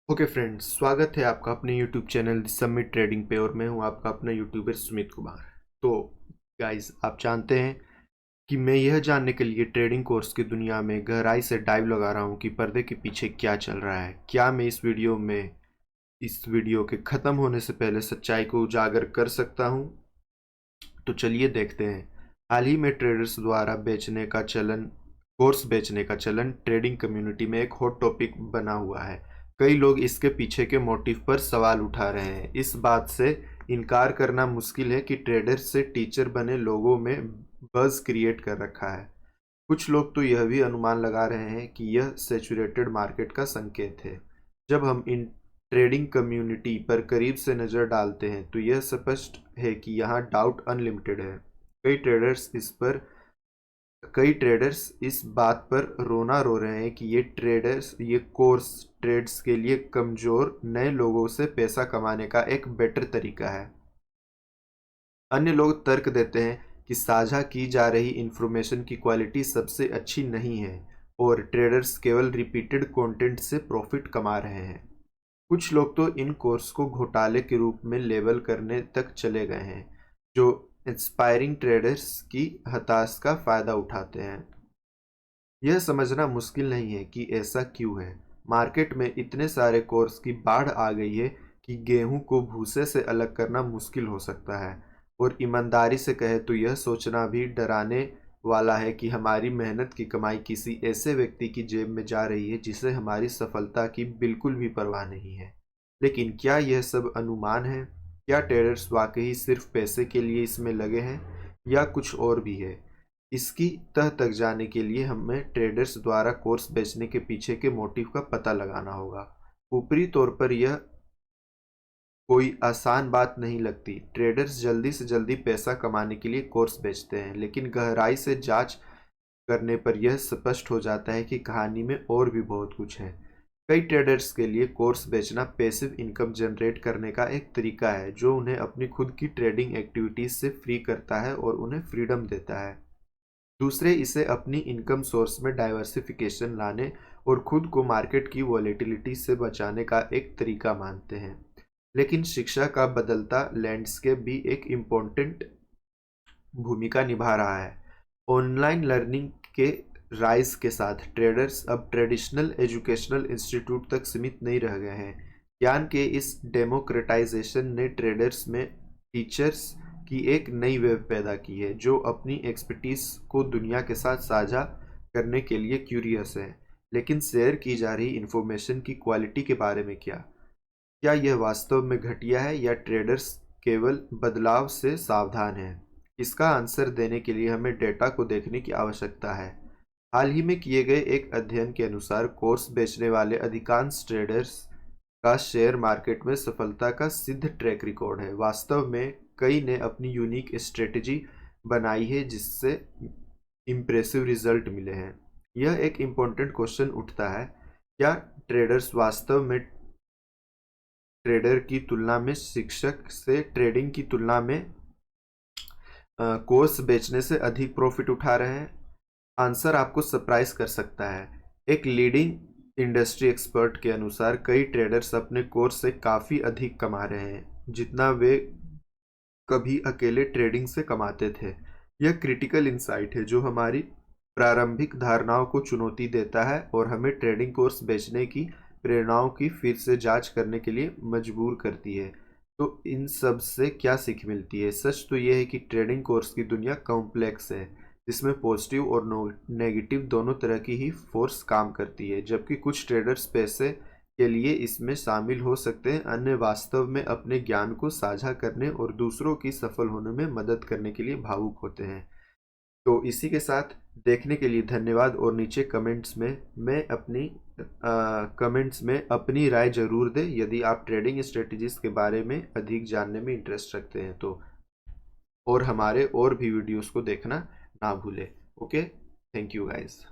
Okay friends, स्वागत है आपका अपने यूट्यूब चैनल समिट ट्रेडिंग पे। और मैं हूं आपका अपना यूट्यूबर सुमित कुमार। तो गाइस, आप जानते हैं कि मैं यह जानने के लिए ट्रेडिंग कोर्स की दुनिया में गहराई से डाइव लगा रहा हूं कि पर्दे के पीछे क्या चल रहा है। क्या मैं इस वीडियो के ख़त्म होने से पहले सच्चाई को उजागर कर सकता हूं? तो चलिए देखते हैं। हाल ही में ट्रेडर्स द्वारा कोर्स बेचने का चलन ट्रेडिंग कम्युनिटी में एक हॉट टॉपिक बना हुआ है। कई लोग इसके पीछे के मोटिव पर सवाल उठा रहे हैं। इस बात से इनकार करना मुश्किल है कि ट्रेडर्स से टीचर बने लोगों में बज़ क्रिएट कर रखा है। कुछ लोग तो यह भी अनुमान लगा रहे हैं कि यह सैचुरेटेड मार्केट का संकेत है। जब हम इन ट्रेडिंग कम्युनिटी पर करीब से नज़र डालते हैं तो यह स्पष्ट है कि यहाँ डाउट अनलिमिटेड है। कई ट्रेडर्स इस बात पर रोना रो रहे हैं कि ये कोर्स ट्रेड्स के लिए कमज़ोर नए लोगों से पैसा कमाने का एक बेटर तरीका है। अन्य लोग तर्क देते हैं कि साझा की जा रही इंफॉर्मेशन की क्वालिटी सबसे अच्छी नहीं है और ट्रेडर्स केवल रिपीटेड कंटेंट से प्रॉफिट कमा रहे हैं। कुछ लोग तो इन कोर्स को घोटाले के रूप में लेबल करने तक चले गए हैं, जो इंस्पायरिंग ट्रेडर्स की हताश का फायदा उठाते हैं। यह समझना मुश्किल नहीं है कि ऐसा क्यों है। मार्केट में इतने सारे कोर्स की बाढ़ आ गई है कि गेहूं को भूसे से अलग करना मुश्किल हो सकता है। और ईमानदारी से कहे तो यह सोचना भी डराने वाला है कि हमारी मेहनत की कमाई किसी ऐसे व्यक्ति की जेब में जा रही है जिसे हमारी सफलता की बिल्कुल भी परवाह नहीं है। लेकिन क्या यह सब अनुमान है? क्या ट्रेडर्स वाकई सिर्फ पैसे के लिए इसमें लगे हैं या कुछ और भी है? इसकी तह तक जाने के लिए हमें ट्रेडर्स द्वारा कोर्स बेचने के पीछे के मोटिव का पता लगाना होगा। ऊपरी तौर पर यह कोई आसान बात नहीं लगती। ट्रेडर्स जल्दी से जल्दी पैसा कमाने के लिए कोर्स बेचते हैं, लेकिन गहराई से जांच करने पर यह स्पष्ट हो जाता है कि कहानी में और भी बहुत कुछ है। कई ट्रेडर्स के लिए कोर्स बेचना पैसिव इनकम जनरेट करने का एक तरीका है जो उन्हें अपनी खुद की ट्रेडिंग एक्टिविटीज से फ्री करता है और उन्हें फ्रीडम देता है। दूसरे इसे अपनी इनकम सोर्स में डाइवर्सिफिकेशन लाने और खुद को मार्केट की वॉलेटिलिटी से बचाने का एक तरीका मानते हैं। लेकिन शिक्षा का बदलता लैंडस्केप भी एक इम्पोर्टेंट भूमिका निभा रहा है। ऑनलाइन लर्निंग के राइज के साथ ट्रेडर्स अब ट्रेडिशनल एजुकेशनल इंस्टीट्यूट तक सीमित नहीं रह गए हैं। ज्ञान के इस डेमोक्रेटाइजेशन ने ट्रेडर्स में टीचर्स की एक नई वेब पैदा की है जो अपनी एक्सपर्टीज को दुनिया के साथ साझा करने के लिए क्यूरियस है। लेकिन शेयर की जा रही इंफॉर्मेशन की क्वालिटी के बारे में क्या यह वास्तव में घटिया है या ट्रेडर्स केवल बदलाव से सावधान हैं? इसका आंसर देने के लिए हमें डेटा को देखने की आवश्यकता है। हाल ही में किए गए एक अध्ययन के अनुसार कोर्स बेचने वाले अधिकांश ट्रेडर्स का शेयर मार्केट में सफलता का सिद्ध ट्रैक रिकॉर्ड है। वास्तव में कई ने अपनी यूनिक स्ट्रेटजी बनाई है जिससे इम्प्रेसिव रिजल्ट मिले हैं। यह एक इम्पोर्टेंट क्वेश्चन उठता है, क्या ट्रेडर्स वास्तव में ट्रेडर की तुलना में शिक्षक से ट्रेडिंग की तुलना में कोर्स बेचने से अधिक प्रॉफिट उठा रहे हैं? आंसर आपको सरप्राइज कर सकता है। एक लीडिंग इंडस्ट्री एक्सपर्ट के अनुसार कई ट्रेडर्स अपने कोर्स से काफ़ी अधिक कमा रहे हैं जितना वे कभी अकेले ट्रेडिंग से कमाते थे। यह क्रिटिकल इंसाइट है जो हमारी प्रारंभिक धारणाओं को चुनौती देता है और हमें ट्रेडिंग कोर्स बेचने की प्रेरणाओं की फिर से जांच करने के लिए मजबूर करती है। तो इन सब से क्या सीख मिलती है? सच तो यह है कि ट्रेडिंग कोर्स की दुनिया कॉम्प्लेक्स है जिसमें पॉजिटिव और नेगेटिव दोनों तरह की ही फोर्स काम करती है। जबकि कुछ ट्रेडर्स पैसे के लिए इसमें शामिल हो सकते हैं, अन्य वास्तव में अपने ज्ञान को साझा करने और दूसरों की सफल होने में मदद करने के लिए भावुक होते हैं। तो इसी के साथ देखने के लिए धन्यवाद। और नीचे कमेंट्स में अपनी राय जरूर दें यदि आप ट्रेडिंग स्ट्रेटजीज के बारे में अधिक जानने में इंटरेस्ट रखते हैं तो। और हमारे और भी वीडियोस को देखना ना भूलें। Okay, thank you guys.